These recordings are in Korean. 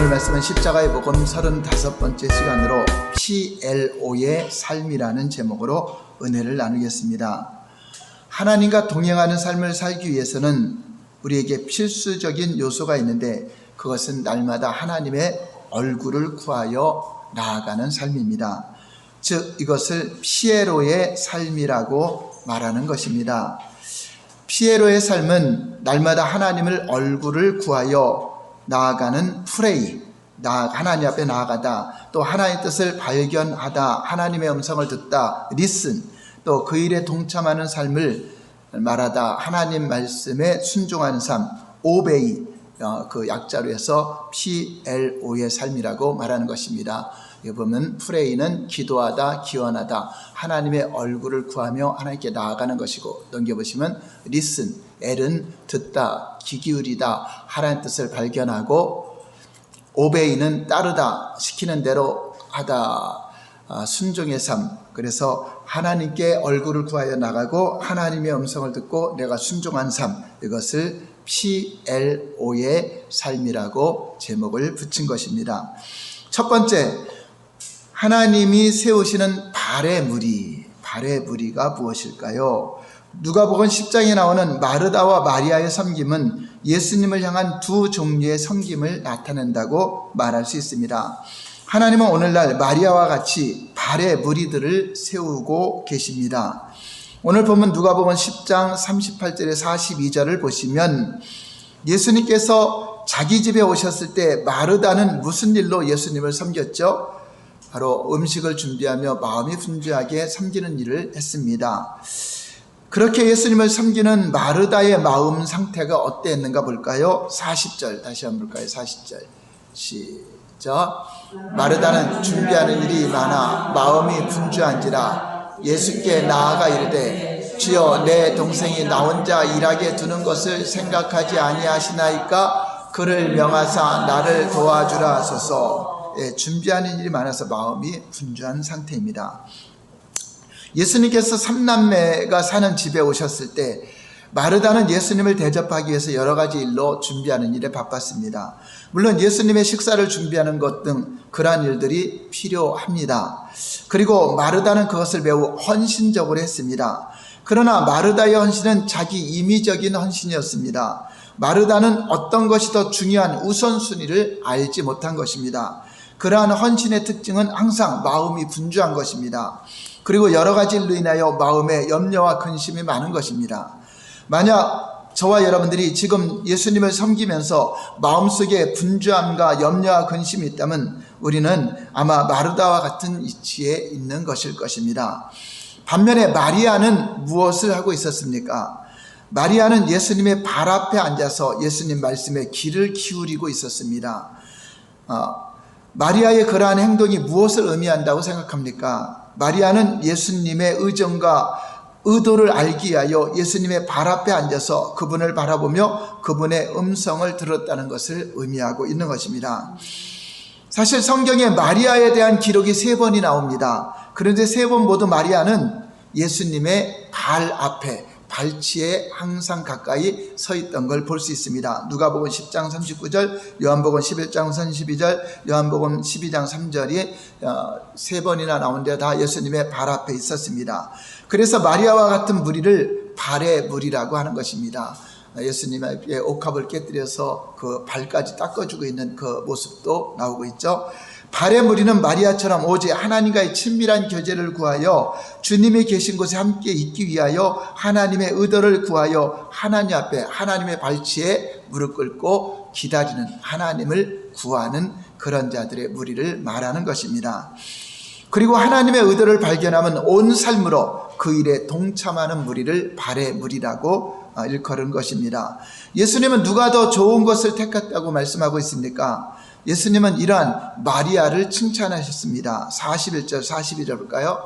오늘 말씀은 십자가의 복음 35번째 시간으로 PLO의 삶이라는 제목으로 은혜를 나누겠습니다. 하나님과 동행하는 삶을 살기 위해서는 우리에게 필수적인 요소가 있는데 그것은 날마다 하나님의 얼굴을 구하여 나아가는 삶입니다. 즉 이것을 피에로의 삶이라고 말하는 것입니다. 피에로의 삶은 날마다 하나님을 얼굴을 구하여 나아가는 프레이, 하나님 앞에 나아가다, 또 하나님의 뜻을 발견하다, 하나님의 음성을 듣다, 리슨, 또 그 일에 동참하는 삶을 말하다, 하나님 말씀에 순종하는 삶, 오베이, 그 약자로 해서 PLO의 삶이라고 말하는 것입니다. 여기 보면 프레이는 기도하다, 기원하다, 하나님의 얼굴을 구하며 하나님께 나아가는 것이고, 넘겨보시면 리슨, L은 듣다, 귀 기울이다, 하나님의 뜻을 발견하고, 오베이는 따르다, 시키는 대로 하다, 순종의 삶. 그래서 하나님께 얼굴을 구하여 나가고 하나님의 음성을 듣고 내가 순종한 삶, 이것을 PLO의 삶이라고 제목을 붙인 것입니다. 첫 번째, 하나님이 세우시는 발의 무리가 무엇일까요? 누가복음 10장에 나오는 마르다와 마리아의 섬김은 예수님을 향한 두 종류의 섬김을 나타낸다고 말할 수 있습니다. 하나님은 오늘날 마리아와 같이 발의 무리들을 세우고 계십니다. 오늘 보면 누가복음 10장 38절에 42절을 보시면 예수님께서 자기 집에 오셨을 때 마르다는 무슨 일로 예수님을 섬겼죠? 바로 음식을 준비하며 마음이 분주하게 섬기는 일을 했습니다. 그렇게 예수님을 섬기는 마르다의 마음 상태가 어땠는가 볼까요? 40절 다시 한번 볼까요? 40절 시작. 마르다는 준비하는 일이 많아 마음이 분주한지라 예수께 나아가 이르되 주여 내 동생이 나 혼자 일하게 두는 것을 생각하지 아니하시나이까 그를 명하사 나를 도와주라 하소서. 준비하는 일이 많아서 마음이 분주한 상태입니다. 예수님께서 삼남매가 사는 집에 오셨을 때 마르다는 예수님을 대접하기 위해서 여러 가지 일로 준비하는 일에 바빴습니다. 물론 예수님의 식사를 준비하는 것 등 그러한 일들이 필요합니다. 그리고 마르다는 그것을 매우 헌신적으로 했습니다. 그러나 마르다의 헌신은 자기 임의적인 헌신이었습니다. 마르다는 어떤 것이 더 중요한 우선순위를 알지 못한 것입니다. 그러한 헌신의 특징은 항상 마음이 분주한 것입니다. 그리고 여러 가지 일로 인하여 마음에 염려와 근심이 많은 것입니다. 만약 저와 여러분들이 지금 예수님을 섬기면서 마음속에 분주함과 염려와 근심이 있다면 우리는 아마 마르다와 같은 위치에 있는 것일 것입니다. 반면에 마리아는 무엇을 하고 있었습니까? 마리아는 예수님의 발 앞에 앉아서 예수님 말씀에 귀를 기울이고 있었습니다. 마리아의 그러한 행동이 무엇을 의미한다고 생각합니까? 마리아는 예수님의 의정과 의도를 알기 위하여 예수님의 발 앞에 앉아서 그분을 바라보며 그분의 음성을 들었다는 것을 의미하고 있는 것입니다. 사실 성경에 마리아에 대한 기록이 3번이 나옵니다. 그런데 3번 모두 마리아는 예수님의 발 앞에, 발치에 항상 가까이 서 있던 걸 볼 수 있습니다. 누가복음 10장 39절, 요한복음 11장 32절, 요한복음 12장 3절이 3번이나 나오는데 다 예수님의 발 앞에 있었습니다. 그래서 마리아와 같은 무리를 발의 무리라고 하는 것입니다. 예수님의 옥합을 깨뜨려서 그 발까지 닦아주고 있는 그 모습도 나오고 있죠. 발의 무리는 마리아처럼 오직 하나님과의 친밀한 교제를 구하여 주님이 계신 곳에 함께 있기 위하여 하나님의 의도를 구하여 하나님 앞에 하나님의 발치에 무릎 꿇고 기다리는, 하나님을 구하는 그런 자들의 무리를 말하는 것입니다. 그리고 하나님의 의도를 발견하면 온 삶으로 그 일에 동참하는 무리를 발의 무리라고 일컬은 것입니다. 예수님은 누가 더 좋은 것을 택했다고 말씀하고 있습니까? 예수님은 이러한 마리아를 칭찬하셨습니다. 41절 42절 볼까요?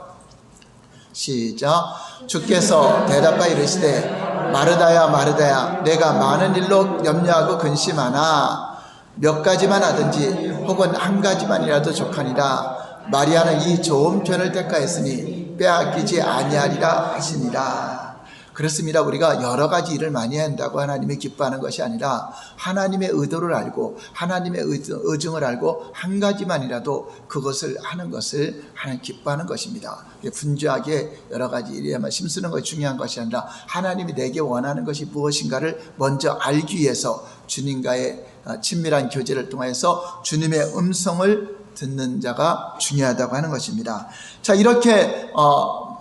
시작. 주께서 대답하여 이르시되 마르다야 마르다야 내가 많은 일로 염려하고 근심하나 몇 가지만 하든지 혹은 한 가지만이라도 족하니라. 마리아는 이 좋은 편을 택하였으니 빼앗기지 아니하리라 하시니라. 그렇습니다. 우리가 여러 가지 일을 많이 한다고 하나님이 기뻐하는 것이 아니라 하나님의 의도를 알고 하나님의 의중을 알고 한 가지만이라도 그것을 하는 것을 하나님 기뻐하는 것입니다. 분주하게 여러 가지 일에만 힘쓰는 것이 중요한 것이 아니라 하나님이 내게 원하는 것이 무엇인가를 먼저 알기 위해서 주님과의 친밀한 교제를 통해서 주님의 음성을 듣는 자가 중요하다고 하는 것입니다. 자, 이렇게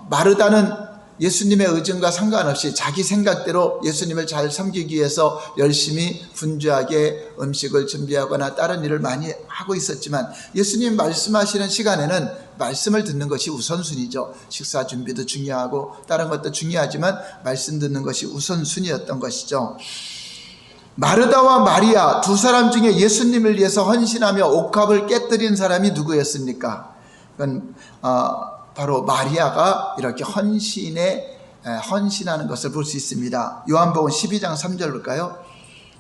마르다는 예수님의 의중과 상관없이 자기 생각대로 예수님을 잘 섬기기 위해서 열심히 분주하게 음식을 준비하거나 다른 일을 많이 하고 있었지만 예수님 말씀하시는 시간에는 말씀을 듣는 것이 우선순위죠. 식사 준비도 중요하고 다른 것도 중요하지만 말씀 듣는 것이 우선순위였던 것이죠. 마르다와 마리아 두 사람 중에 예수님을 위해서 헌신하며 옥합을 깨뜨린 사람이 누구였습니까? 그건 바로 마리아가 이렇게 헌신하는 것을 볼 수 있습니다. 요한복음 12장 3절 볼까요?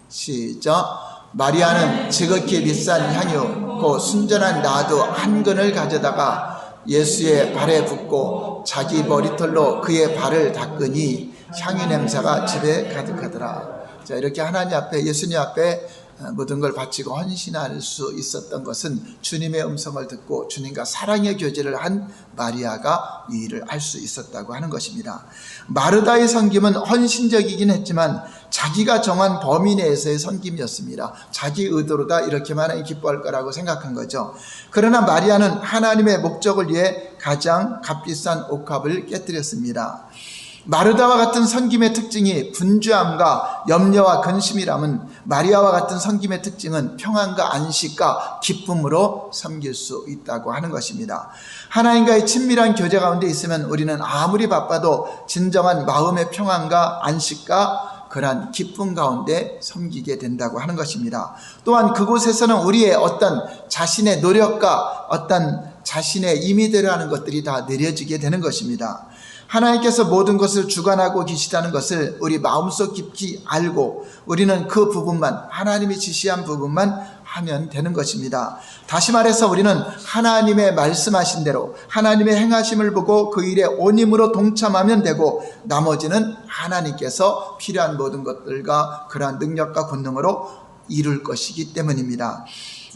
시작. 마리아는 지극히 비싼 향유 곧 순전한 나도 한 근을 가져다가 예수의 발에 붓고 자기 머리털로 그의 발을 닦으니 향유 냄새가 집에 가득하더라. 자, 이렇게 하나님 앞에, 예수님 앞에 모든 걸 바치고 헌신할 수 있었던 것은 주님의 음성을 듣고 주님과 사랑의 교제를 한 마리아가 이 일을 할 수 있었다고 하는 것입니다. 마르다의 섬김은 헌신적이긴 했지만 자기가 정한 범위 내에서의 섬김이었습니다. 자기 의도로다 이렇게만 하나님 기뻐할 거라고 생각한 거죠. 그러나 마리아는 하나님의 목적을 위해 가장 값비싼 옥합을 깨뜨렸습니다. 마르다와 같은 섬김의 특징이 분주함과 염려와 근심이라면 마리아와 같은 섬김의 특징은 평안과 안식과 기쁨으로 섬길 수 있다고 하는 것입니다. 하나님과의 친밀한 교제 가운데 있으면 우리는 아무리 바빠도 진정한 마음의 평안과 안식과 그러한 기쁨 가운데 섬기게 된다고 하는 것입니다. 또한 그곳에서는 우리의 어떤 자신의 노력과 어떤 자신의 임의대로 하는 것들이 다 내려지게 되는 것입니다. 하나님께서 모든 것을 주관하고 계시다는 것을 우리 마음속 깊이 알고 우리는 그 부분만, 하나님이 지시한 부분만 하면 되는 것입니다. 다시 말해서 우리는 하나님의 말씀하신 대로 하나님의 행하심을 보고 그 일에 온 힘으로 동참하면 되고 나머지는 하나님께서 필요한 모든 것들과 그러한 능력과 권능으로 이룰 것이기 때문입니다.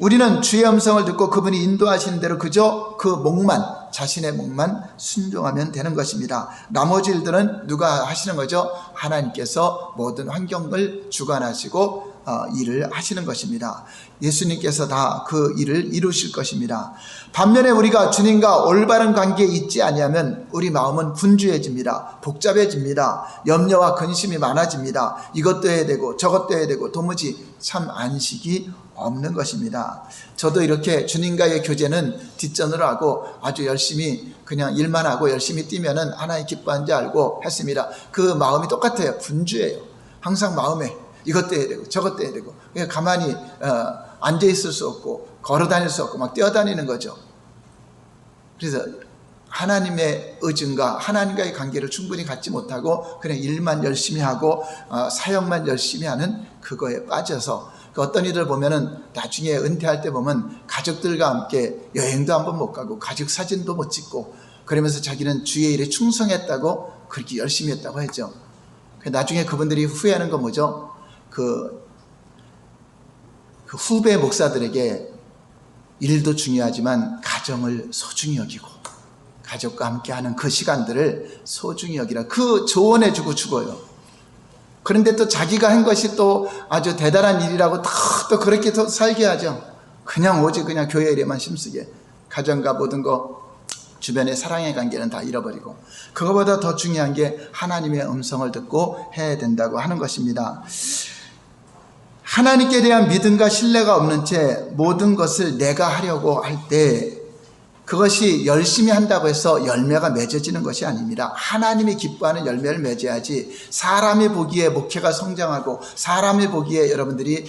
우리는 주의 음성을 듣고 그분이 인도하시는 대로 그저 그 목만, 자신의 목만 순종하면 되는 것입니다. 나머지 일들은 누가 하시는 거죠? 하나님께서 모든 환경을 주관하시고 일을 하시는 것입니다. 예수님께서 다 그 일을 이루실 것입니다. 반면에 우리가 주님과 올바른 관계에 있지 아니하면 우리 마음은 분주해집니다. 복잡해집니다. 염려와 근심이 많아집니다. 이것도 해야 되고 저것도 해야 되고 도무지 참 안식이 없는 것입니다. 저도 이렇게 주님과의 교제는 뒷전으로 하고 아주 열심히 그냥 일만 하고 열심히 뛰면은 하나님 기뻐하는지 알고 했습니다. 그 마음이 똑같아요. 분주해요. 항상 마음에 이것도 해야 되고 저것도 해야 되고 그냥 가만히 앉아 있을 수 없고 걸어 다닐 수 없고 막 뛰어다니는 거죠. 그래서 하나님의 의중과 하나님과의 관계를 충분히 갖지 못하고 그냥 일만 열심히 하고 사역만 열심히 하는 그거에 빠져서 어떤 이들 보면은 나중에 은퇴할 때 보면 가족들과 함께 여행도 한번 못 가고 가족 사진도 못 찍고 그러면서 자기는 주의 일에 충성했다고 그렇게 열심히 했다고 했죠. 나중에 그분들이 후회하는 건 뭐죠? 그 후배 목사들에게 일도 중요하지만 가정을 소중히 여기고 가족과 함께하는 그 시간들을 소중히 여기라 그 조언해주고 죽어요. 그런데 또 자기가 한 것이 또 아주 대단한 일이라고 또 그렇게 또 살게 하죠. 그냥 오직 그냥 교회 일에만 힘쓰게 가정과 모든 거 주변의 사랑의 관계는 다 잃어버리고 그거보다 더 중요한 게 하나님의 음성을 듣고 해야 된다고 하는 것입니다. 하나님께 대한 믿음과 신뢰가 없는 채 모든 것을 내가 하려고 할 때 그것이 열심히 한다고 해서 열매가 맺어지는 것이 아닙니다. 하나님이 기뻐하는 열매를 맺어야지 사람이 보기에 목회가 성장하고 사람이 보기에 여러분들이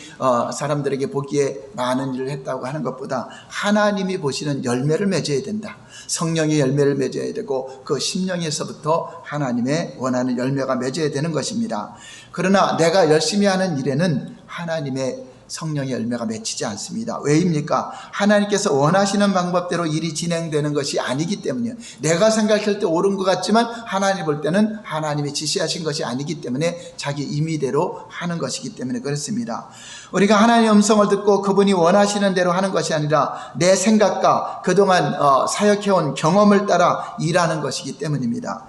사람들에게 보기에 많은 일을 했다고 하는 것보다 하나님이 보시는 열매를 맺어야 된다. 성령의 열매를 맺어야 되고 그 심령에서부터 하나님의 원하는 열매가 맺어야 되는 것입니다. 그러나 내가 열심히 하는 일에는 하나님의 성령의 열매가 맺히지 않습니다. 왜입니까? 하나님께서 원하시는 방법대로 일이 진행되는 것이 아니기 때문이에요. 내가 생각할 때 옳은 것 같지만 하나님 볼 때는 하나님이 지시하신 것이 아니기 때문에 자기 임의대로 하는 것이기 때문에 그렇습니다. 우리가 하나님의 음성을 듣고 그분이 원하시는 대로 하는 것이 아니라 내 생각과 그동안 사역해온 경험을 따라 일하는 것이기 때문입니다.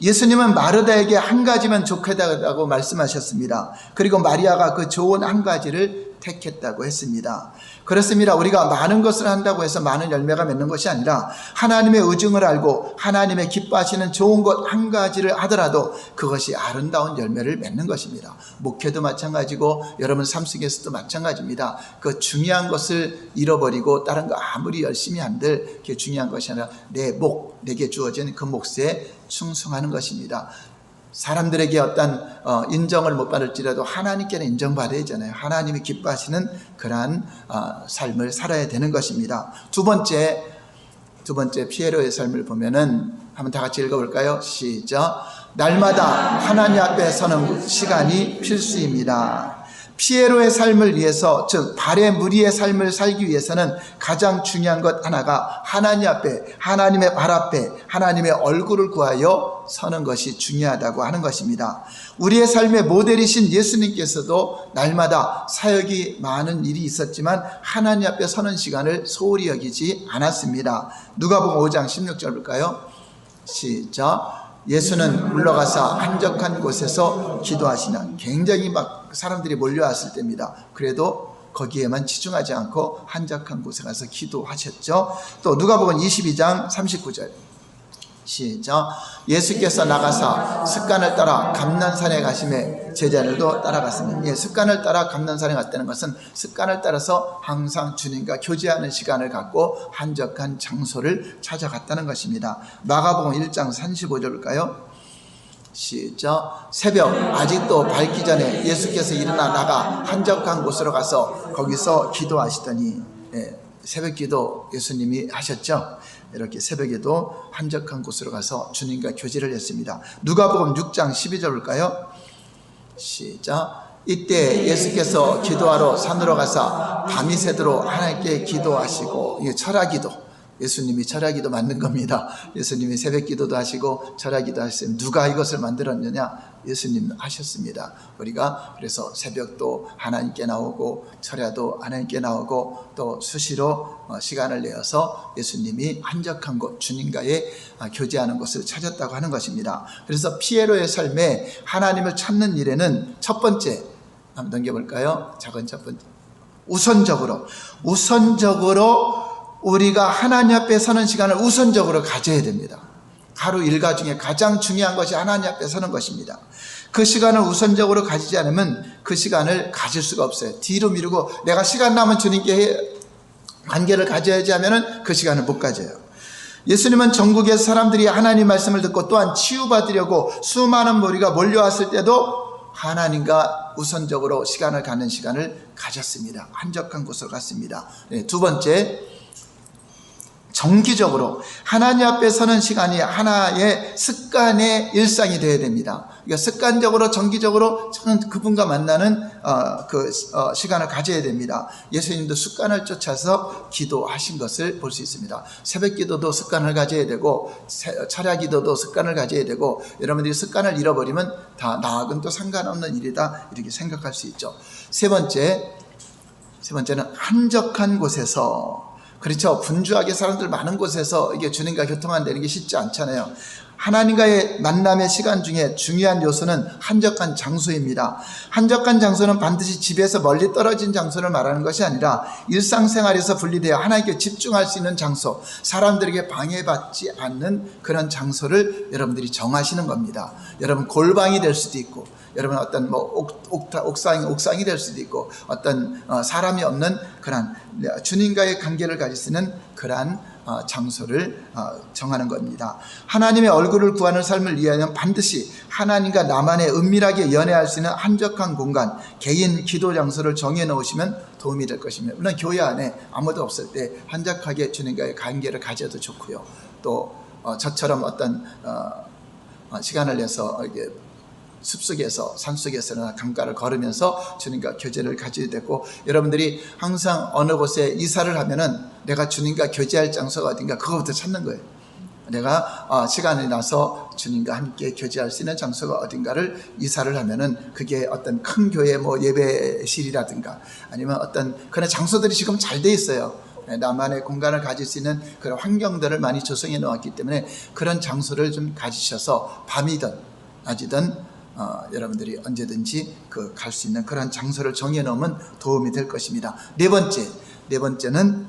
예수님은 마르다에게 한 가지면 좋겠다고 말씀하셨습니다. 그리고 마리아가 그 좋은 한 가지를 택했다고 했습니다. 그렇습니다. 우리가 많은 것을 한다고 해서 많은 열매가 맺는 것이 아니라 하나님의 의중을 알고 하나님의 기뻐하시는 좋은 것 한 가지를 하더라도 그것이 아름다운 열매를 맺는 것입니다. 목회도 마찬가지고 여러분 삶 속에서도 마찬가지입니다. 그 중요한 것을 잃어버리고 다른 거 아무리 열심히 한들 그게 중요한 것이 아니라 내게 주어진 그 몫에 충성하는 것입니다. 사람들에게 어떤 인정을 못 받을지라도 하나님께는 인정받아야 하잖아요. 하나님이 기뻐하시는 그러한 삶을 살아야 되는 것입니다. 두 번째 피에로의 삶을 보면은 한번 다 같이 읽어볼까요? 시작. 날마다 하나님 앞에 서는 시간이 필수입니다. 피에로의 삶을 위해서, 즉 발의 무리의 삶을 살기 위해서는 가장 중요한 것 하나가 하나님 앞에, 하나님의 발 앞에 하나님의 얼굴을 구하여 서는 것이 중요하다고 하는 것입니다. 우리의 삶의 모델이신 예수님께서도 날마다 사역이 많은 일이 있었지만 하나님 앞에 서는 시간을 소홀히 여기지 않았습니다. 누가복음 5장 16절 볼까요? 시작. 예수는 물러가사 한적한 곳에서 기도하시나, 굉장히 막 사람들이 몰려왔을 때입니다. 그래도 거기에만 치중하지 않고 한적한 곳에 가서 기도하셨죠. 또 누가복음 22장 39절 시작. 예수께서 나가사 습관을 따라 감난산에 가시매 제자들도 따라갔습니다. 습관을 따라 감난산에 갔다는 것은 습관을 따라서 항상 주님과 교제하는 시간을 갖고 한적한 장소를 찾아갔다는 것입니다. 마가복음 1장 35절일까요? 시작. 새벽 아직도 밝기 전에 예수께서 일어나 나가 한적한 곳으로 가서 거기서 기도하시더니, 새벽 기도 예수님이 하셨죠. 이렇게 새벽에도 한적한 곳으로 가서 주님과 교제를 했습니다. 누가복음 6장 12절 볼까요? 시작. 이때 예수께서 기도하러 산으로 가사 밤이 새도록 하나님께 기도하시고, 이게 철야기도, 예수님이 철야기도 만든 겁니다. 예수님이 새벽 기도도 하시고 철야기도 하셨어요. 누가 이것을 만들었느냐? 예수님 하셨습니다. 우리가 그래서 새벽도 하나님께 나오고 철야도 하나님께 나오고 또 수시로 시간을 내어서 예수님이 한적한 곳, 주님과의 교제하는 것을 찾았다고 하는 것입니다. 그래서 피에로의 삶에 하나님을 찾는 일에는 첫 번째, 한번 넘겨볼까요? 작은 첫 번째, 우선적으로 우리가 하나님 앞에 서는 시간을 우선적으로 가져야 됩니다. 하루 일과 중에 가장 중요한 것이 하나님 앞에 서는 것입니다. 그 시간을 우선적으로 가지지 않으면 그 시간을 가질 수가 없어요. 뒤로 미루고 내가 시간 남은 주님께 관계를 가져야지 하면은 그 시간을 못 가져요. 예수님은 전국에서 사람들이 하나님 말씀을 듣고 또한 치유받으려고 수많은 무리가 몰려왔을 때도 하나님과 우선적으로 시간을 갖는 시간을 가졌습니다. 한적한 곳으로 갔습니다. 두 번째, 정기적으로 하나님 앞에 서는 시간이 하나의 습관의 일상이 되어야 됩니다. 그러니까 습관적으로 정기적으로 저는 그분과 만나는 시간을 가져야 됩니다. 예수님도 습관을 쫓아서 기도하신 것을 볼 수 있습니다. 새벽 기도도 습관을 가져야 되고 철야 기도도 습관을 가져야 되고, 여러분들이 습관을 잃어버리면 다 나하고는 또 상관없는 일이다 이렇게 생각할 수 있죠. 세 번째는 한적한 곳에서, 그렇죠. 분주하게 사람들 많은 곳에서 이게 주님과 교통한다는 게 쉽지 않잖아요. 하나님과의 만남의 시간 중에 중요한 요소는 한적한 장소입니다. 한적한 장소는 반드시 집에서 멀리 떨어진 장소를 말하는 것이 아니라 일상생활에서 분리되어 하나님께 집중할 수 있는 장소, 사람들에게 방해받지 않는 그런 장소를 여러분들이 정하시는 겁니다. 여러분 골방이 될 수도 있고, 여러분 어떤 옥상이 될 수도 있고, 어떤 사람이 없는 그런 주님과의 관계를 가질 수 있는 그러한 장소를 정하는 겁니다. 하나님의 얼굴을 구하는 삶을 위하여 반드시 하나님과 나만의 은밀하게 연애할 수 있는 한적한 공간, 개인 기도 장소를 정해 놓으시면 도움이 될 것입니다. 물론 교회 안에 아무도 없을 때 한적하게 주님과의 관계를 가져도 좋고요. 또 저처럼 어떤 시간을 내서 이게 숲속에서 산속에서나 강가를 걸으면서 주님과 교제를 가지게 되고, 여러분들이 항상 어느 곳에 이사를 하면은 내가 주님과 교제할 장소가 어딘가 그거부터 찾는 거예요. 내가 시간이 나서 주님과 함께 교제할 수 있는 장소가 어딘가를 이사를 하면은 그게 어떤 큰 교회 뭐 예배실이라든가 아니면 어떤 그런 장소들이 지금 잘 돼 있어요. 나만의 공간을 가질 수 있는 그런 환경들을 많이 조성해 놓았기 때문에 그런 장소를 좀 가지셔서 밤이든 낮이든 여러분들이 언제든지 갈 수 있는 그런 장소를 정해 놓으면 도움이 될 것입니다. 네 번째는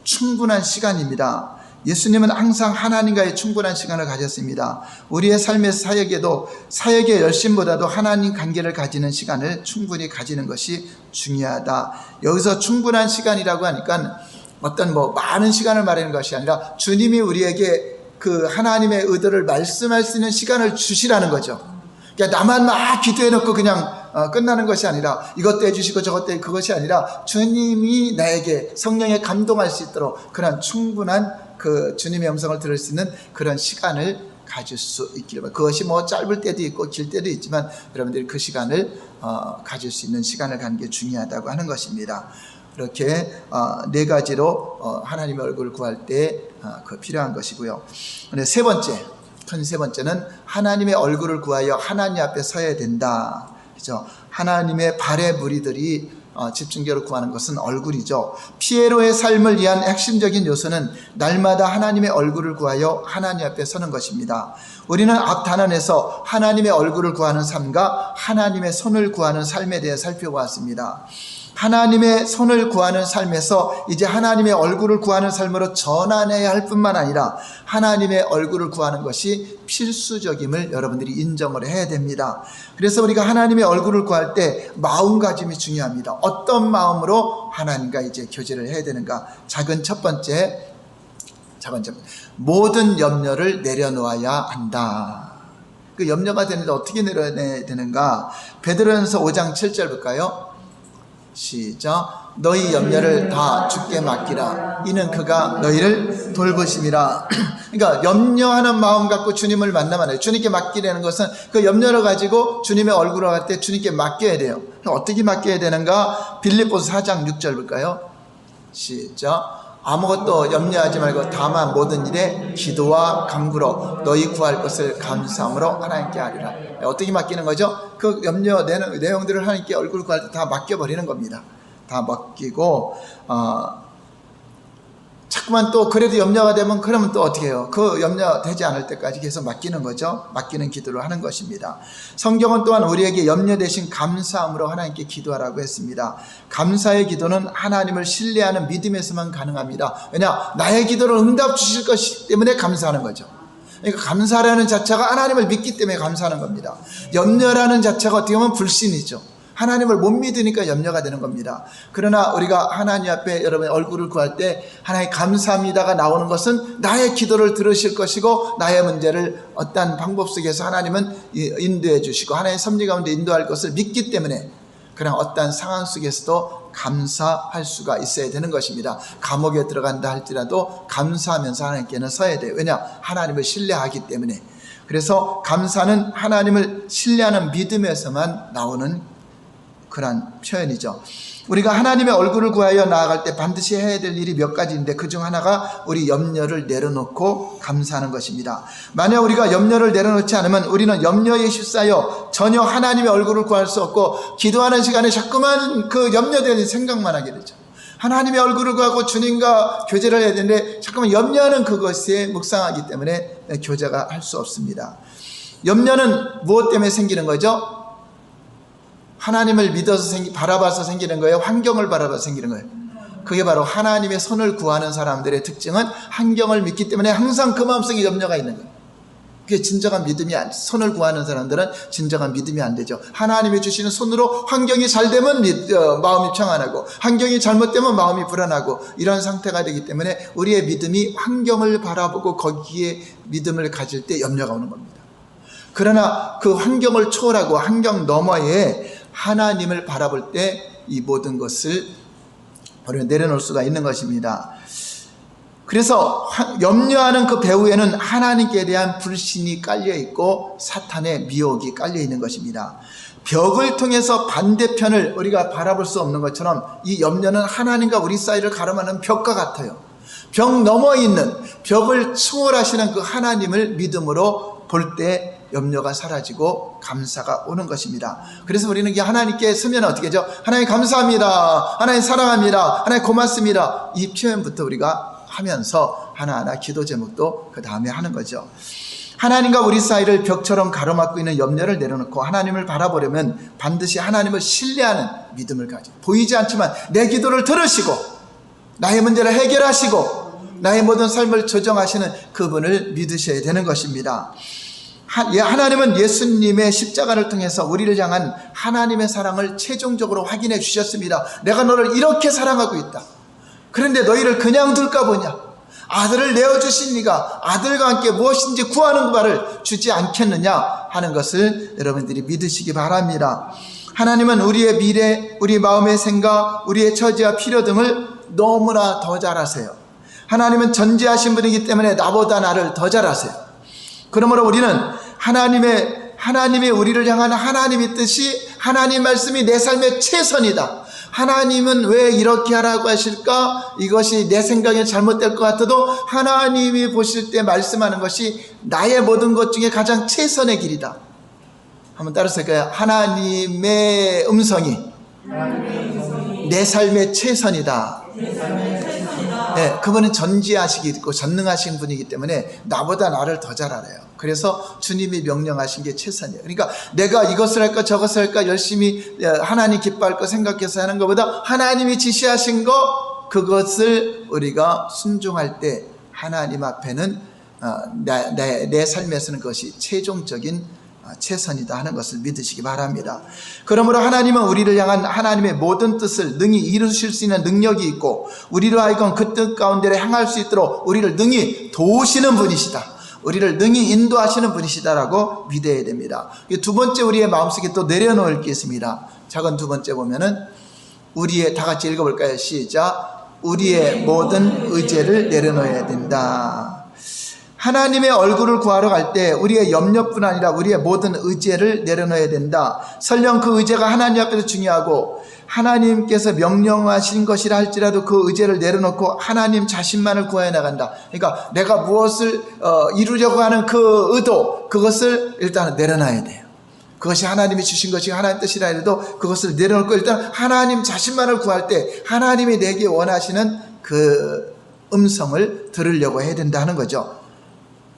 충분한 시간입니다. 예수님은 항상 하나님과의 충분한 시간을 가졌습니다. 우리의 삶의 사역에도 사역의 열심보다도 하나님 관계를 가지는 시간을 충분히 가지는 것이 중요하다. 여기서 충분한 시간이라고 하니까 어떤 많은 시간을 말하는 것이 아니라 주님이 우리에게 그 하나님의 의도를 말씀할 수 있는 시간을 주시라는 거죠. 그러니까 나만 막 기도해 놓고 그냥 끝나는 것이 아니라 이것도 해주시고 저것도 해주시고 그것이 아니라 주님이 나에게 성령에 감동할 수 있도록 그런 충분한 그 주님의 음성을 들을 수 있는 그런 시간을 가질 수 있기를 바랍니다. 그것이 짧을 때도 있고 길 때도 있지만 여러분들이 그 시간을 가질 수 있는 시간을 갖는 게 중요하다고 하는 것입니다. 이렇게 네 가지로 하나님의 얼굴을 구할 때 필요한 것이고요. 큰 세 번째는 하나님의 얼굴을 구하여 하나님 앞에 서야 된다. 그죠? 하나님의 발의 무리들이 집중적으로 구하는 것은 얼굴이죠. 피에로의 삶을 위한 핵심적인 요소는 날마다 하나님의 얼굴을 구하여 하나님 앞에 서는 것입니다. 우리는 앞 단원에서 하나님의 얼굴을 구하는 삶과 하나님의 손을 구하는 삶에 대해 살펴보았습니다. 하나님의 손을 구하는 삶에서 이제 하나님의 얼굴을 구하는 삶으로 전환해야 할 뿐만 아니라 하나님의 얼굴을 구하는 것이 필수적임을 여러분들이 인정을 해야 됩니다. 그래서 우리가 하나님의 얼굴을 구할 때 마음가짐이 중요합니다. 어떤 마음으로 하나님과 이제 교제를 해야 되는가. 첫 번째, 모든 염려를 내려놓아야 한다. 그 염려가 되는데 어떻게 내려내야 되는가? 베드로전서 5장 7절 볼까요? 시작. 너희 염려를 다 주께 맡기라. 이는 그가 너희를 돌보심이라. 그러니까 염려하는 마음 갖고 주님을 만나면 해요. 주님께 맡기라는 것은 그 염려를 가지고 주님의 얼굴을 갈 때 주님께 맡겨야 돼요. 어떻게 맡겨야 되는가? 빌립보서 4장 6절 볼까요? 시작. 아무것도 염려하지 말고 다만 모든 일에 기도와 간구로 너희 구할 것을 감사함으로 하나님께 하리라. 어떻게 맡기는 거죠? 그 염려 내용들을 하나님께 얼굴 구할 때 다 맡겨버리는 겁니다. 다 맡기고 자꾸만 또 그래도 염려가 되면 그러면 또 어떻게 해요? 그 염려되지 않을 때까지 계속 맡기는 거죠. 맡기는 기도를 하는 것입니다. 성경은 또한 우리에게 염려 대신 감사함으로 하나님께 기도하라고 했습니다. 감사의 기도는 하나님을 신뢰하는 믿음에서만 가능합니다. 왜냐? 나의 기도를 응답 주실 것이기 때문에 감사하는 거죠. 그러니까 감사라는 자체가 하나님을 믿기 때문에 감사하는 겁니다. 염려라는 자체가 어떻게 보면 불신이죠. 하나님을 못 믿으니까 염려가 되는 겁니다. 그러나 우리가 하나님 앞에 여러분의 얼굴을 구할 때 하나님 감사합니다가 나오는 것은 나의 기도를 들으실 것이고 나의 문제를 어떠한 방법 속에서 하나님은 인도해 주시고 하나님의 섭리 가운데 인도할 것을 믿기 때문에 그냥 어떠한 상황 속에서도 감사할 수가 있어야 되는 것입니다. 감옥에 들어간다 할지라도 감사하면서 하나님께는 서야 돼요. 왜냐? 하나님을 신뢰하기 때문에. 그래서 감사는 하나님을 신뢰하는 믿음에서만 나오는 그런 표현이죠. 우리가 하나님의 얼굴을 구하여 나아갈 때 반드시 해야 될 일이 몇 가지인데 그중 하나가 우리 염려를 내려놓고 감사하는 것입니다. 만약 우리가 염려를 내려놓지 않으면 우리는 염려에 휩싸여 전혀 하나님의 얼굴을 구할 수 없고 기도하는 시간에 자꾸만 그 염려되는 생각만 하게 되죠. 하나님의 얼굴을 구하고 주님과 교제를 해야 되는데 자꾸만 염려하는 그것에 묵상하기 때문에 교제가 할 수 없습니다. 염려는 무엇 때문에 생기는 거죠? 하나님을 믿어서 바라봐서 생기는 거예요? 환경을 바라봐서 생기는 거예요? 그게 바로 하나님의 손을 구하는 사람들의 특징은 환경을 믿기 때문에 항상 그 마음속에 염려가 있는 거예요. 그게 진정한 믿음이 손을 구하는 사람들은 진정한 믿음이 안 되죠. 하나님이 주시는 손으로 환경이 잘 되면 마음이 평안하고 환경이 잘못되면 마음이 불안하고 이런 상태가 되기 때문에 우리의 믿음이 환경을 바라보고 거기에 믿음을 가질 때 염려가 오는 겁니다. 그러나 그 환경을 초월하고 환경 너머에 하나님을 바라볼 때 이 모든 것을 우리가 내려놓을 수가 있는 것입니다. 그래서 염려하는 그 배후에는 하나님께 대한 불신이 깔려 있고 사탄의 미혹이 깔려 있는 것입니다. 벽을 통해서 반대편을 우리가 바라볼 수 없는 것처럼 이 염려는 하나님과 우리 사이를 가름하는 벽과 같아요. 벽 넘어 있는, 벽을 초월하시는 그 하나님을 믿음으로 볼 때 염려가 사라지고 감사가 오는 것입니다. 그래서 우리는 하나님께 서면 어떻게 하죠? 하나님 감사합니다, 하나님 사랑합니다, 하나님 고맙습니다, 이 표현부터 우리가 하면서 하나하나 기도 제목도 그 다음에 하는 거죠. 하나님과 우리 사이를 벽처럼 가로막고 있는 염려를 내려놓고 하나님을 바라보려면 반드시 하나님을 신뢰하는 믿음을 가지고, 보이지 않지만 내 기도를 들으시고 나의 문제를 해결하시고 나의 모든 삶을 조정하시는 그분을 믿으셔야 되는 것입니다. 하나님은 예수님의 십자가를 통해서 우리를 향한 하나님의 사랑을 최종적으로 확인해 주셨습니다. 내가 너를 이렇게 사랑하고 있다. 그런데 너희를 그냥 둘까 보냐? 아들을 내어주신 네가 아들과 함께 무엇인지 구하는 바를 주지 않겠느냐 하는 것을 여러분들이 믿으시기 바랍니다. 하나님은 우리의 미래, 우리 마음의 생각, 우리의 처지와 필요 등을 너무나 더 잘 아세요. 하나님은 전지하신 분이기 때문에 나보다 나를 더 잘 아세요. 그러므로 우리는 하나님의 우리를 향한 하나님의 뜻이, 하나님 말씀이 내 삶의 최선이다. 하나님은 왜 이렇게 하라고 하실까? 이것이 내 생각에 잘못될 것 같아도 하나님이 보실 때 말씀하는 것이 나의 모든 것 중에 가장 최선의 길이다. 한번 따라서 할까요? 하나님의 음성이 내 삶의 최선이다. 네, 그분은 전지하시고 전능하신 분이기 때문에 나보다 나를 더 잘 알아요. 그래서 주님이 명령하신 게 최선이에요. 그러니까 내가 이것을 할까 저것을 할까 열심히 하나님 기뻐할 거 생각해서 하는 것보다 하나님이 지시하신 거, 그것을 우리가 순종할 때 하나님 앞에는 내 삶에서는 그것이 최종적인 최선이다 하는 것을 믿으시기 바랍니다. 그러므로 하나님은 우리를 향한 하나님의 모든 뜻을 능히 이루실 수 있는 능력이 있고, 우리로 하여금 그 뜻 가운데로 향할 수 있도록 우리를 능히 도우시는 분이시다, 우리를 능히 인도하시는 분이시다라고 믿어야 됩니다. 두 번째 우리의 마음속에 또 내려놓을 게 있습니다. 작은 두 번째 보면은 다 같이 읽어볼까요? 시작. 우리의 모든 의제를 내려놓아야 된다. 하나님의 얼굴을 구하러 갈 때 우리의 염려뿐 아니라 우리의 모든 의제를 내려놓아야 된다. 설령 그 의제가 하나님 앞에서 중요하고 하나님께서 명령하신 것이라 할지라도 그 의제를 내려놓고 하나님 자신만을 구하여 나간다. 그러니까 내가 무엇을 이루려고 하는 그 의도, 그것을 일단 내려놔야 돼요. 그것이 하나님이 주신 것이 하나님 뜻이라 해도 그것을 내려놓고 일단 하나님 자신만을 구할 때 하나님이 내게 원하시는 그 음성을 들으려고 해야 된다 하는 거죠.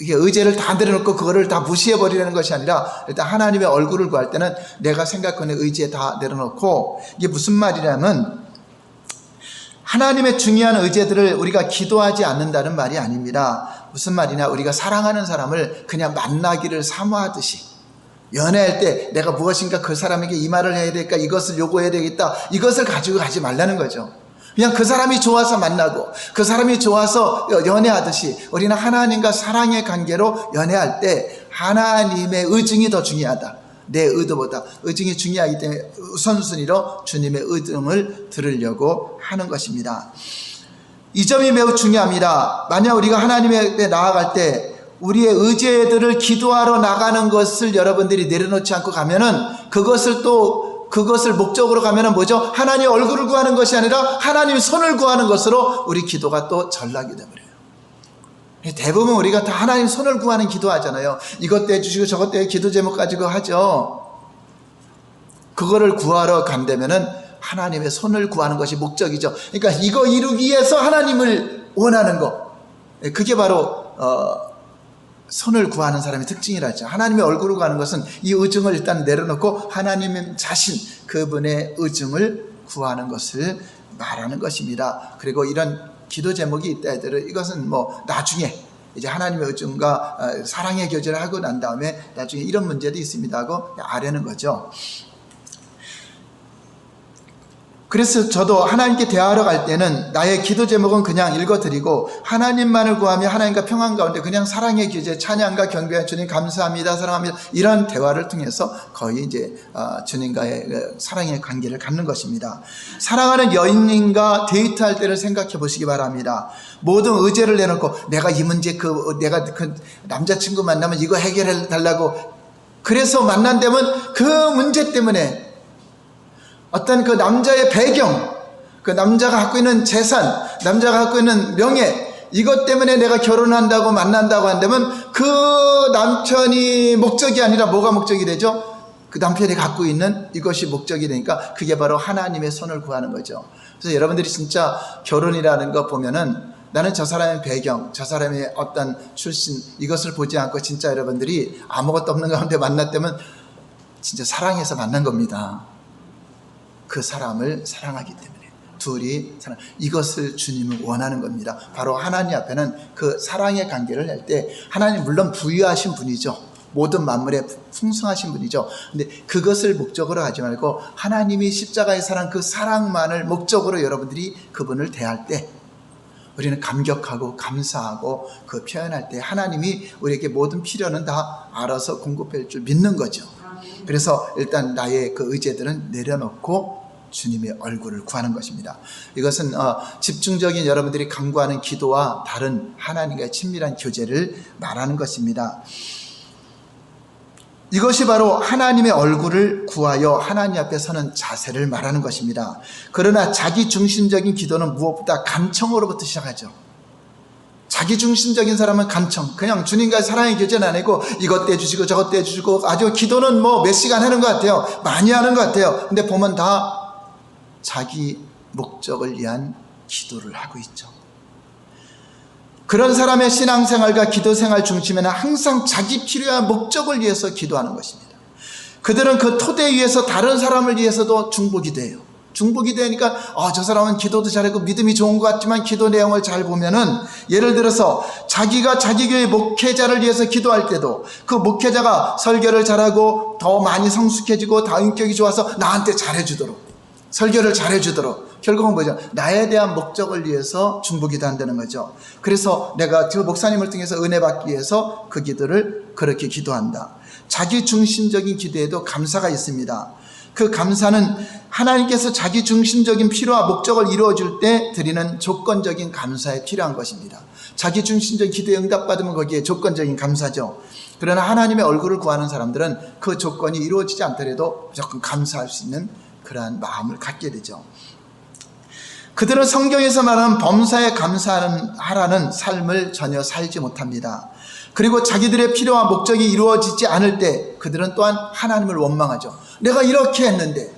이게 의제를 다 내려놓고 그거를 다 무시해버리는 것이 아니라 일단 하나님의 얼굴을 구할 때는 내가 생각하는 의지에 다 내려놓고, 이게 무슨 말이냐면 하나님의 중요한 의제들을 우리가 기도하지 않는다는 말이 아닙니다. 무슨 말이냐, 우리가 사랑하는 사람을 그냥 만나기를 사모하듯이, 연애할 때 내가 무엇인가 그 사람에게 이 말을 해야 될까, 이것을 요구해야 되겠다, 이것을 가지고 가지 말라는 거죠. 그냥 그 사람이 좋아서 만나고 그 사람이 좋아서 연애하듯이 우리는 하나님과 사랑의 관계로 연애할 때 하나님의 의중이 더 중요하다. 내 의도보다 의중이 중요하기 때문에 우선순위로 주님의 의중을 들으려고 하는 것입니다. 이 점이 매우 중요합니다. 만약 우리가 하나님께 나아갈 때 우리의 의제들을 기도하러 나가는 것을 여러분들이 내려놓지 않고 가면은 그것을 목적으로 가면은 뭐죠? 하나님의 얼굴을 구하는 것이 아니라 하나님의 손을 구하는 것으로 우리 기도가 또 전락이 되버려요. 대부분 우리가 다 하나님 손을 구하는 기도하잖아요. 이것도 해주시고 저것도 기도 제목 가지고 하죠. 그거를 구하러 간다면은 하나님의 손을 구하는 것이 목적이죠. 그러니까 이거 이루기 위해서 하나님을 원하는 거, 그게 바로 손을 구하는 사람의 특징이라죠. 하나님의 얼굴을 구하는 것은 이 의중을 일단 내려놓고 하나님 자신, 그분의 의중을 구하는 것을 말하는 것입니다. 그리고 이런 기도 제목이 있다 하더라도 이것은 뭐 나중에 이제 하나님의 의중과 사랑의 교제를 하고 난 다음에 나중에 이런 문제도 있습니다 하고 아려는 거죠. 그래서 저도 하나님께 대화하러 갈 때는 나의 기도 제목은 그냥 읽어드리고 하나님만을 구하며 하나님과 평안 가운데 그냥 사랑의 기제, 찬양과 경배한 주님 감사합니다, 사랑합니다, 이런 대화를 통해서 거의 이제 주님과의 사랑의 관계를 갖는 것입니다. 사랑하는 여인님과 데이트할 때를 생각해 보시기 바랍니다. 모든 의제를 내놓고 내가 이 문제 내가 그 남자친구 만나면 이거 해결해 달라고 그래서 만난다면 그 문제 때문에 어떤 그 남자의 배경, 그 남자가 갖고 있는 재산, 남자가 갖고 있는 명예, 이것 때문에 내가 결혼한다고 만난다고 한다면 그 남편이 목적이 아니라 뭐가 목적이 되죠? 그 남편이 갖고 있는 이것이 목적이 되니까 그게 바로 하나님의 손을 구하는 거죠. 그래서 여러분들이 진짜 결혼이라는 거 보면은 나는 저 사람의 배경, 저 사람의 어떤 출신, 이것을 보지 않고 진짜 여러분들이 아무것도 없는 가운데 만났다면 진짜 사랑해서 만난 겁니다. 그 사람을 사랑하기 때문에 둘이 이것을 주님은 원하는 겁니다. 바로 하나님 앞에는 그 사랑의 관계를 할 때 하나님 물론 부유하신 분이죠. 모든 만물에 풍성하신 분이죠. 근데 그것을 목적으로 하지 말고 하나님이 십자가의 사랑, 그 사랑만을 목적으로 여러분들이 그분을 대할 때 우리는 감격하고 감사하고 그 표현할 때 하나님이 우리에게 모든 필요는 다 알아서 공급할 줄 믿는 거죠. 그래서 일단 나의 그 의제들은 내려놓고 주님의 얼굴을 구하는 것입니다. 이것은 집중적인 여러분들이 간구하는 기도와 다른 하나님과의 친밀한 교제를 말하는 것입니다. 이것이 바로 하나님의 얼굴을 구하여 하나님 앞에 서는 자세를 말하는 것입니다. 그러나 자기중심적인 기도는 무엇보다 간청으로부터 시작하죠. 자기중심적인 사람은 간청, 그냥 주님과의 사랑의 교제는 아니고 이것 떼주시고 저것 떼주시고 아주 기도는 뭐 몇 시간 하는 것 같아요. 많이 하는 것 같아요. 근데 보면 다 자기 목적을 위한 기도를 하고 있죠. 그런 사람의 신앙생활과 기도생활 중심에는 항상 자기 필요한 목적을 위해서 기도하는 것입니다. 그들은 그 토대 위에서 다른 사람을 위해서도 중보기 돼요. 중보기 되니까 저 사람은 기도도 잘하고 믿음이 좋은 것 같지만 기도 내용을 잘 보면은 예를 들어서 자기가 자기 교회 목회자를 위해서 기도할 때도 그 목회자가 설교를 잘하고 더 많이 성숙해지고 다 인격이 좋아서 나한테 잘해주도록, 설교를 잘해주도록, 결국은 뭐죠? 나에 대한 목적을 위해서 중보기도 한다는 거죠. 그래서 내가 그 목사님을 통해서 은혜 받기 위해서 그 기도를 그렇게 기도한다. 자기 중심적인 기도에도 감사가 있습니다. 그 감사는 하나님께서 자기 중심적인 필요와 목적을 이루어줄 때 드리는 조건적인 감사에 필요한 것입니다. 자기 중심적인 기도에 응답받으면 거기에 조건적인 감사죠. 그러나 하나님의 얼굴을 구하는 사람들은 그 조건이 이루어지지 않더라도 무조건 감사할 수 있는 그러한 마음을 갖게 되죠. 그들은 성경에서 말하는 범사에 감사하라는 삶을 전혀 살지 못합니다. 그리고 자기들의 필요와 목적이 이루어지지 않을 때 그들은 또한 하나님을 원망하죠. 내가 이렇게 했는데,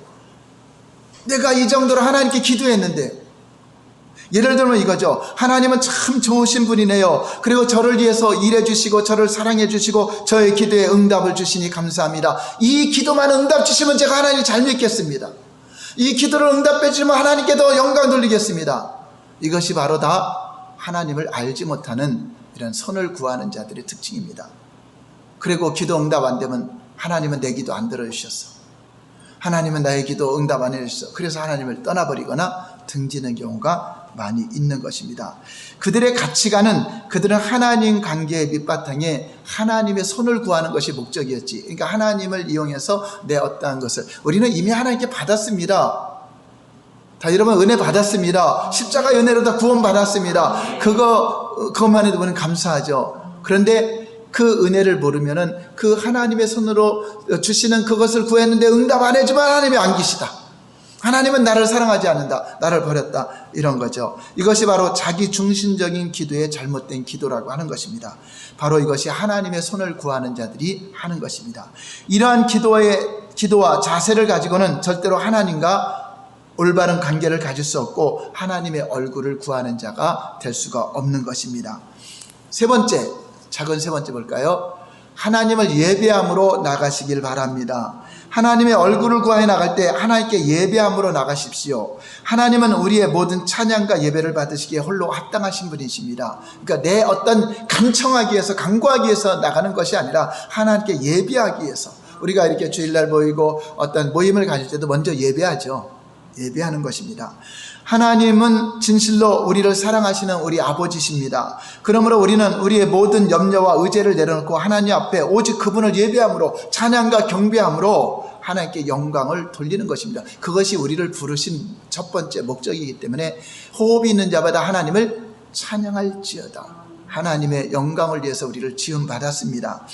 내가 이 정도로 하나님께 기도했는데, 예를 들면 이거죠. 하나님은 참 좋으신 분이네요. 그리고 저를 위해서 일해 주시고 저를 사랑해 주시고 저의 기도에 응답을 주시니 감사합니다. 이 기도만 응답 주시면 제가 하나님 잘 믿겠습니다. 이 기도를 응답해 주시면 하나님께 더 영광 돌리겠습니다. 이것이 바로 다 하나님을 알지 못하는 이런 선을 구하는 자들의 특징입니다. 그리고 기도 응답 안 되면 하나님은 내 기도 안 들어주셨어, 하나님은 나의 기도 응답 안 해주셨어, 그래서 하나님을 떠나버리거나 등지는 경우가 많이 있는 것입니다. 그들의 가치관은 그들은 하나님 관계의 밑바탕에 하나님의 손을 구하는 것이 목적이었지. 그러니까 하나님을 이용해서 내 어떠한 것을, 우리는 이미 하나님께 받았습니다. 다 여러분 은혜 받았습니다. 십자가 은혜로 다 구원 받았습니다. 그것만 해도 우리는 감사하죠. 그런데 그 은혜를 모르면은 그 하나님의 손으로 주시는 그것을 구했는데 응답 안 해주면 하나님이 안 계시다, 하나님은 나를 사랑하지 않는다, 나를 버렸다, 이런 거죠. 이것이 바로 자기 중심적인 기도의 잘못된 기도라고 하는 것입니다. 바로 이것이 하나님의 손을 구하는 자들이 하는 것입니다. 이러한 기도와 자세를 가지고는 절대로 하나님과 올바른 관계를 가질 수 없고 하나님의 얼굴을 구하는 자가 될 수가 없는 것입니다. 세 번째, 작은 세 번째 볼까요? 하나님을 예배함으로 나가시길 바랍니다. 하나님의 얼굴을 구하여 나갈 때 하나님께 예배함으로 나가십시오. 하나님은 우리의 모든 찬양과 예배를 받으시기에 홀로 합당하신 분이십니다. 그러니까 내 어떤 간청하기 위해서, 간구하기 위해서 나가는 것이 아니라 하나님께 예배하기 위해서. 우리가 이렇게 주일날 모이고 어떤 모임을 가질 때도 먼저 예배하죠. 예배하는 것입니다. 하나님은 진실로 우리를 사랑하시는 우리 아버지십니다. 그러므로 우리는 우리의 모든 염려와 의제를 내려놓고 하나님 앞에 오직 그분을 예배함으로, 찬양과 경배함으로 하나님께 영광을 돌리는 것입니다. 그것이 우리를 부르신 첫 번째 목적이기 때문에 호흡이 있는 자마다 하나님을 찬양할지어다. 하나님의 영광을 위해서 우리를 지음받았습니다.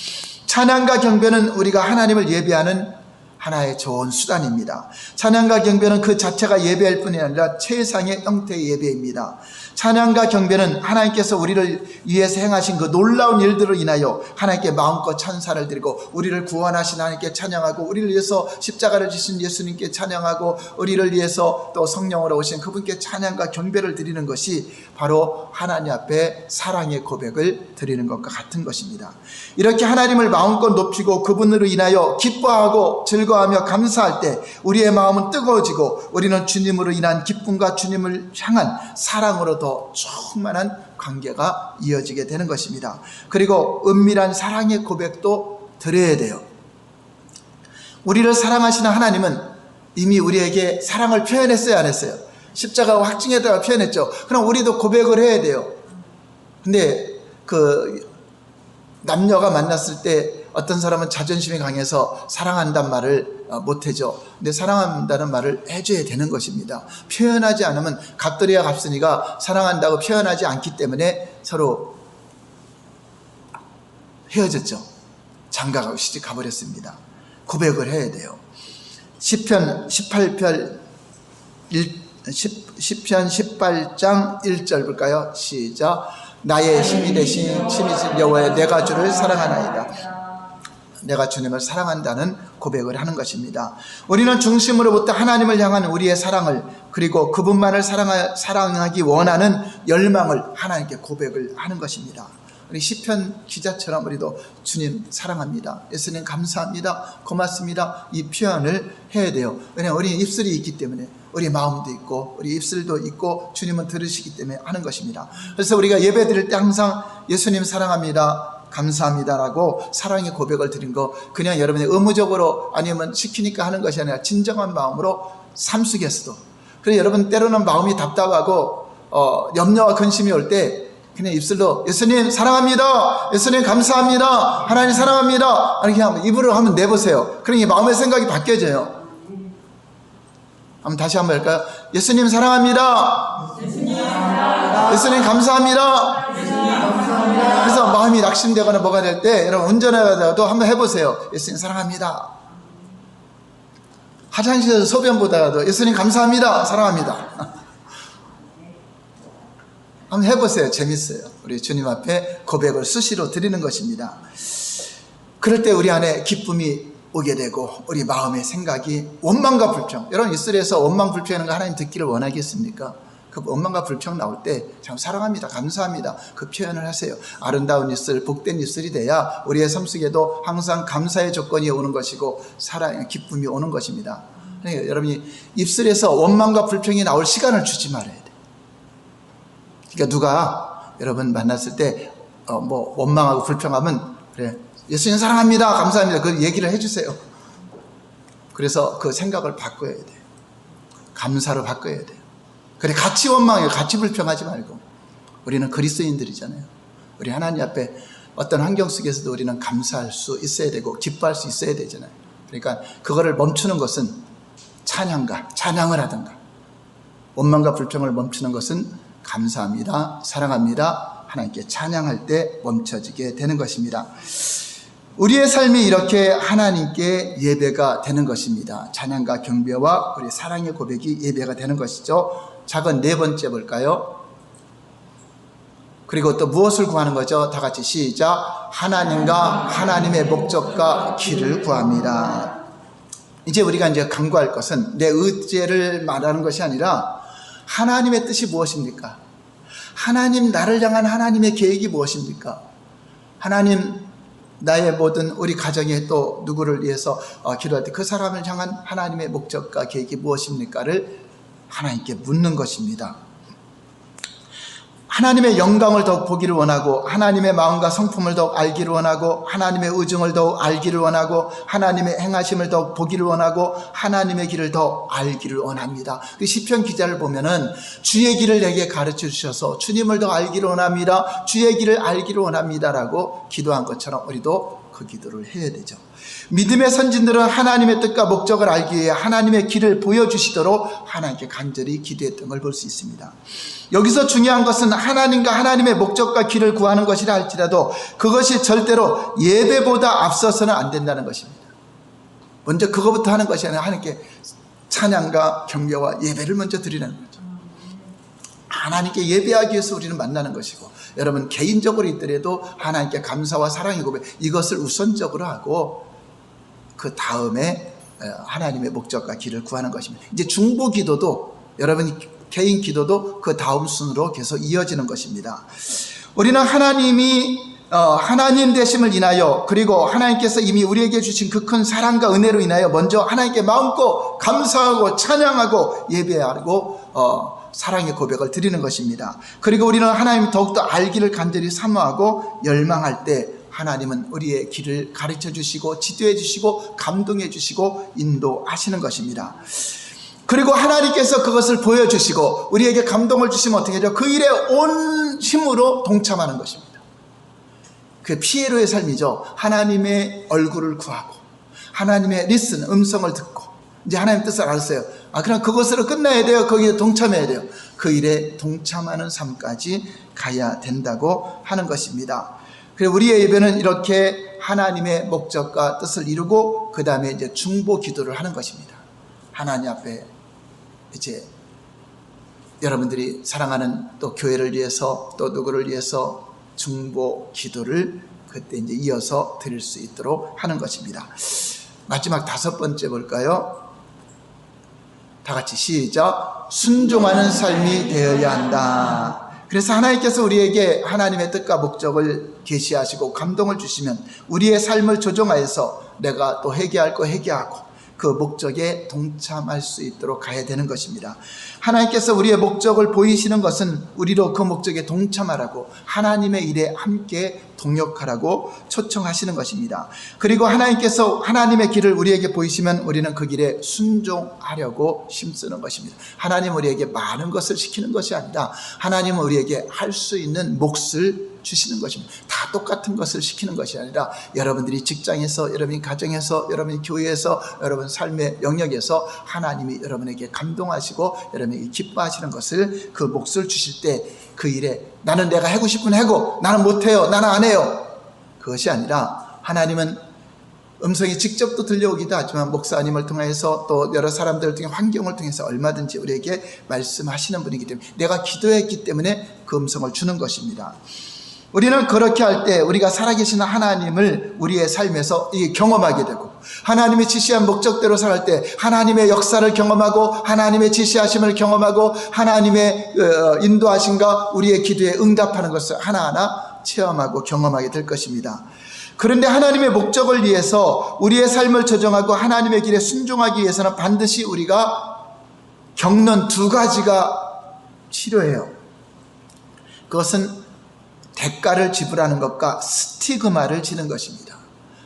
찬양과 경배는 우리가 하나님을 예배하는 하나의 좋은 수단입니다. 찬양과 경배는 그 자체가 예배할 뿐이 아니라 최상의 형태의 예배입니다. 찬양과 경배는 하나님께서 우리를 위해서 행하신 그 놀라운 일들을 인하여 하나님께 마음껏 찬사를 드리고, 우리를 구원하신 하나님께 찬양하고, 우리를 위해서 십자가를 지신 예수님께 찬양하고, 우리를 위해서 또 성령으로 오신 그분께 찬양과 경배를 드리는 것이 바로 하나님 앞에 사랑의 고백을 드리는 것과 같은 것입니다. 이렇게 하나님을 마음껏 높이고 그분으로 인하여 기뻐하고 즐거워하며 감사할 때 우리의 마음은 뜨거워지고, 우리는 주님으로 인한 기쁨과 주님을 향한 사랑으로 더 충만한 관계가 이어지게 되는 것입니다. 그리고 은밀한 사랑의 고백도 드려야 돼요. 우리를 사랑하시는 하나님은 이미 우리에게 사랑을 표현했어요, 안 했어요? 십자가 확증에다가 표현했죠. 그럼 우리도 고백을 해야 돼요. 근데 남녀가 만났을 때 어떤 사람은 자존심이 강해서 사랑한다는 말을 못해죠. 근데 사랑한다는 말을 해줘야 되는 것입니다. 표현하지 않으면 갑돌이와 갑순이가 사랑한다고 표현하지 않기 때문에 서로 헤어졌죠. 장가가고 시집 가버렸습니다. 고백을 해야 돼요. 시편 18장 1절 볼까요? 시작. 나의 힘이 되신 친이신 여호와여, 내가 주를 사랑하나이다. 내가 주님을 사랑한다는 고백을 하는 것입니다. 우리는 중심으로부터 하나님을 향한 우리의 사랑을, 그리고 그분만을 사랑하기 원하는 열망을 하나님께 고백을 하는 것입니다. 우리 시편 기자처럼 우리도 주님 사랑합니다, 예수님 감사합니다, 고맙습니다, 이 표현을 해야 돼요. 왜냐하면 우리 입술이 있기 때문에, 우리 마음도 있고 우리 입술도 있고 주님은 들으시기 때문에 하는 것입니다. 그래서 우리가 예배 드릴 때 항상 예수님 사랑합니다, 감사합니다라고 사랑의 고백을 드린 거, 그냥 여러분이 의무적으로 아니면 시키니까 하는 것이 아니라 진정한 마음으로 삶 속에서도. 그래서 여러분 때로는 마음이 답답하고 염려와 근심이 올 때 그냥 입술로 예수님 사랑합니다, 예수님 감사합니다, 하나님 사랑합니다 이렇게 하면, 입으로 한번 내보세요. 그러니 마음의 생각이 바뀌어져요. 한번 다시 한번 할까요? 예수님 사랑합니다, 예수님 감사합니다. 그래서 마음이 낙심되거나 뭐가 될 때 여러분 운전하다가도 한번 해보세요. 예수님 사랑합니다. 화장실에서 소변 보다가도 예수님 감사합니다, 사랑합니다. 한번 해보세요. 재밌어요. 우리 주님 앞에 고백을 수시로 드리는 것입니다. 그럴 때 우리 안에 기쁨이 오게 되고 우리 마음의 생각이 원망과 불평, 여러분 입술에서 원망 불평하는 거 하나님 듣기를 원하겠습니까? 그 원망과 불평 나올 때 참 사랑합니다, 감사합니다 그 표현을 하세요. 아름다운 입술, 복된 입술이 돼야 우리의 삶 속에도 항상 감사의 조건이 오는 것이고 사랑, 기쁨이 오는 것입니다. 그러니까 여러분이 입술에서 원망과 불평이 나올 시간을 주지 말아야 돼요. 그러니까 누가 여러분 만났을 때 원망하고 불평하면, 그래 예수님 사랑합니다, 감사합니다 그 얘기를 해주세요. 그래서 그 생각을 바꿔야 돼요. 감사로 바꿔야 돼요. 그래 같이 원망해요. 같이 불평하지 말고. 우리는 그리스도인들이잖아요. 우리 하나님 앞에 어떤 환경 속에서도 우리는 감사할 수 있어야 되고 기뻐할 수 있어야 되잖아요. 그러니까 그거를 멈추는 것은 찬양을 하든가, 원망과 불평을 멈추는 것은 감사합니다, 사랑합니다 하나님께 찬양할 때 멈춰지게 되는 것입니다. 우리의 삶이 이렇게 하나님께 예배가 되는 것입니다. 찬양과 경배와 우리 사랑의 고백이 예배가 되는 것이죠. 작은 네 번째 볼까요? 그리고 또 무엇을 구하는 거죠? 다 같이 시작. 하나님과 하나님의 목적과 길을 구합니다. 이제 우리가 간구할 것은 내 의지를 말하는 것이 아니라 하나님의 뜻이 무엇입니까? 하나님, 나를 향한 하나님의 계획이 무엇입니까? 하나님, 나의 모든 우리 가정에 또 누구를 위해서 기도할 때 그 사람을 향한 하나님의 목적과 계획이 무엇입니까를 하나님께 묻는 것입니다. 하나님의 영광을 더욱 보기를 원하고, 하나님의 마음과 성품을 더욱 알기를 원하고, 하나님의 의중을 더욱 알기를 원하고, 하나님의 행하심을 더욱 보기를 원하고, 하나님의 길을 더 알기를 원합니다. 그 시편 기자를 보면은 주의 길을 내게 가르쳐 주셔서 주님을 더 알기를 원합니다, 주의 길을 알기를 원합니다라고 기도한 것처럼 우리도 그 기도를 해야 되죠. 믿음의 선진들은 하나님의 뜻과 목적을 알기 위해 하나님의 길을 보여주시도록 하나님께 간절히 기도했던 걸 볼 수 있습니다. 여기서 중요한 것은 하나님과 하나님의 목적과 길을 구하는 것이라 할지라도 그것이 절대로 예배보다 앞서서는 안 된다는 것입니다. 먼저 그거부터 하는 것이 아니라 하나님께 찬양과 경배와 예배를 먼저 드리는 거죠. 하나님께 예배하기 위해서 우리는 만나는 것이고, 여러분 개인적으로 있더라도 하나님께 감사와 사랑의 고백, 이것을 우선적으로 하고 그 다음에 하나님의 목적과 길을 구하는 것입니다. 이제 중보 기도도, 여러분 개인 기도도 그 다음 순으로 계속 이어지는 것입니다. 우리는 하나님 되심을 인하여, 그리고 하나님께서 이미 우리에게 주신 그 큰 사랑과 은혜로 인하여 먼저 하나님께 마음껏 감사하고 찬양하고 예배하고 사랑의 고백을 드리는 것입니다. 그리고 우리는 하나님 더욱더 알기를 간절히 사모하고 열망할 때 하나님은 우리의 길을 가르쳐 주시고 지도해 주시고 감동해 주시고 인도하시는 것입니다. 그리고 하나님께서 그것을 보여주시고 우리에게 감동을 주시면 어떻게 하죠? 그 일에 온 힘으로 동참하는 것입니다. 그 피에로의 삶이죠. 하나님의 얼굴을 구하고 하나님의 음성을 듣고 이제 하나님 뜻을 알았어요. 그럼 그것으로 끝나야 돼요. 거기에 동참해야 돼요. 그 일에 동참하는 삶까지 가야 된다고 하는 것입니다. 그리고 우리의 예배는 이렇게 하나님의 목적과 뜻을 이루고 그 다음에 이제 중보 기도를 하는 것입니다. 하나님 앞에 이제 여러분들이 사랑하는 또 교회를 위해서 또 누구를 위해서 중보 기도를 그때 이제 이어서 드릴 수 있도록 하는 것입니다. 마지막 5번째 볼까요? 다 같이 시작. 순종하는 삶이 되어야 한다. 그래서 하나님께서 우리에게 하나님의 뜻과 목적을 계시하시고 감동을 주시면 우리의 삶을 조정하여서 내가 또 회개할 거 회개하고 그 목적에 동참할 수 있도록 가야 되는 것입니다. 하나님께서 우리의 목적을 보이시는 것은 우리로 그 목적에 동참하라고, 하나님의 일에 함께 동역하라고 초청하시는 것입니다. 그리고 하나님께서 하나님의 길을 우리에게 보이시면 우리는 그 길에 순종하려고 힘쓰는 것입니다. 하나님 우리에게 많은 것을 시키는 것이 아니라 하나님은 우리에게 할 수 있는 몫을 주시는 것입니다. 다 똑같은 것을 시키는 것이 아니라 여러분들이 직장에서, 여러분이 가정에서, 여러분이 교회에서, 여러분 삶의 영역에서 하나님이 여러분에게 감동하시고 여러분에게 기뻐하시는 것을, 그 몫을 주실 때 그 일에 나는 내가 하고 싶은 하고 나는 못해요, 나는 안 해요, 그것이 아니라 하나님은 음성이 직접 또 들려오기도 하지만 목사님을 통해서 또 여러 사람들을 통해 환경을 통해서 얼마든지 우리에게 말씀하시는 분이기 때문에 내가 기도했기 때문에 그 음성을 주는 것입니다. 우리는 그렇게 할 때 우리가 살아계신 하나님을 우리의 삶에서 경험하게 되고, 하나님의 지시한 목적대로 살 때 하나님의 역사를 경험하고 하나님의 지시하심을 경험하고 하나님의 인도하심과 우리의 기도에 응답하는 것을 하나하나 체험하고 경험하게 될 것입니다. 그런데 하나님의 목적을 위해서 우리의 삶을 조정하고 하나님의 길에 순종하기 위해서는 반드시 우리가 겪는 2가지가 필요해요. 그것은 대가를 지불하는 것과 스티그마를 지는 것입니다.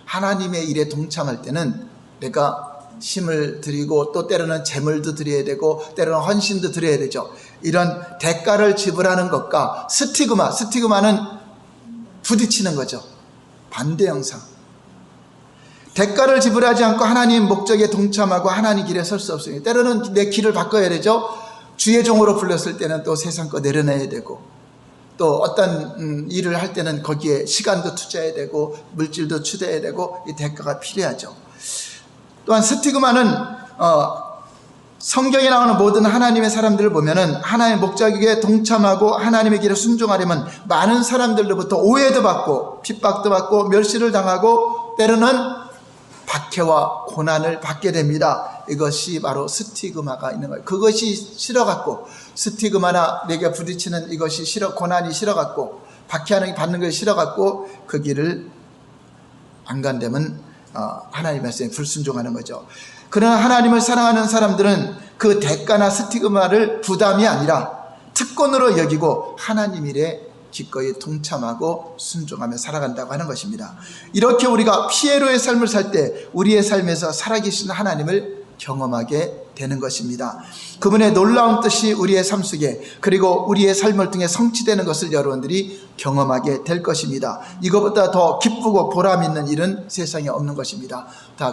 하나님의 일에 동참할 때는 내가 힘을 드리고 또 때로는 재물도 드려야 되고 때로는 헌신도 드려야 되죠. 이런 대가를 지불하는 것과 스티그마는 부딪히는 거죠. 반대 형상. 대가를 지불하지 않고 하나님 목적에 동참하고 하나님 길에 설 수 없습니다. 때로는 내 길을 바꿔야 되죠. 주의 종으로 불렀을 때는 또 세상 거 내려놔야 되고, 또 어떤 일을 할 때는 거기에 시간도 투자해야 되고 물질도 투자해야 되고 이 대가가 필요하죠. 또한 스티그마는 성경에 나오는 모든 하나님의 사람들을 보면은 하나님의 목적에 동참하고 하나님의 길에 순종하려면 많은 사람들로부터 오해도 받고 핍박도 받고 멸시를 당하고 때로는 박해와 고난을 받게 됩니다. 이것이 바로 스티그마가 있는 거예요. 그것이 싫어갖고, 스티그마나 내게 부딪히는 이것이 고난이 싫어갖고, 박해하는 받는 것이 싫어갖고 그 길을 안 간다면 하나님의 말씀에 불순종하는 거죠. 그러나 하나님을 사랑하는 사람들은 그 대가나 스티그마를 부담이 아니라 특권으로 여기고 하나님 일에 기꺼이 동참하고 순종하며 살아간다고 하는 것입니다. 이렇게 우리가 피에로의 삶을 살 때 우리의 삶에서 살아계신 하나님을 경험하게 되는 것입니다. 그분의 놀라운 뜻이 우리의 삶 속에 그리고 우리의 삶을 통해 성취되는 것을 여러분들이 경험하게 될 것입니다. 이것보다 더 기쁘고 보람 있는 일은 세상에 없는 것입니다.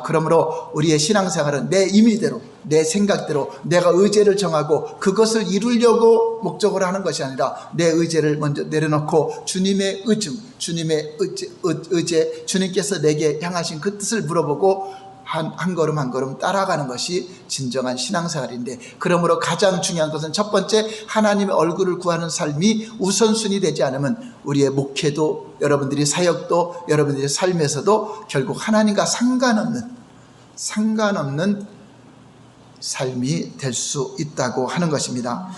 그러므로 우리의 신앙생활은 내 임의대로 내 생각대로 내가 의제를 정하고 그것을 이루려고 목적으로 하는 것이 아니라 내 의제를 먼저 내려놓고 주님의 의중, 주님의 의제, 주님께서 내게 향하신 그 뜻을 물어보고 한 걸음 한 걸음 따라가는 것이 진정한 신앙생활인데, 그러므로 가장 중요한 것은 첫 번째 하나님의 얼굴을 구하는 삶이 우선순위 되지 않으면 우리의 목회도 여러분들이 사역도 여러분들의 삶에서도 결국 하나님과 상관없는 삶이 될 수 있다고 하는 것입니다.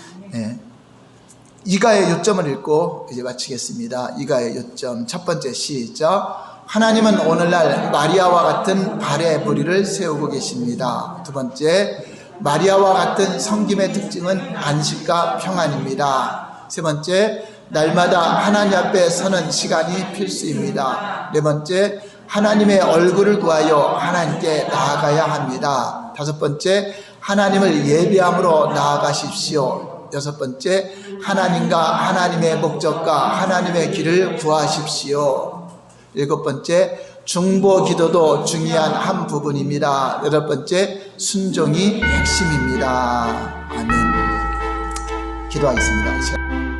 이가의 요점을 읽고 이제 마치겠습니다. 이가의 요점 첫 번째 시작. 하나님은 오늘날 마리아와 같은 발의 무리를 세우고 계십니다. 두 번째, 마리아와 같은 섬김의 특징은 안식과 평안입니다. 세 번째, 날마다 하나님 앞에 서는 시간이 필수입니다. 네 번째, 하나님의 얼굴을 구하여 하나님께 나아가야 합니다. 다섯 번째, 하나님을 예배함으로 나아가십시오. 여섯 번째, 하나님과 하나님의 목적과 하나님의 길을 구하십시오. 일곱 번째, 중보 기도도 중요한 한 부분입니다. 여덟 번째, 순종이 핵심입니다. 아멘. 기도하겠습니다.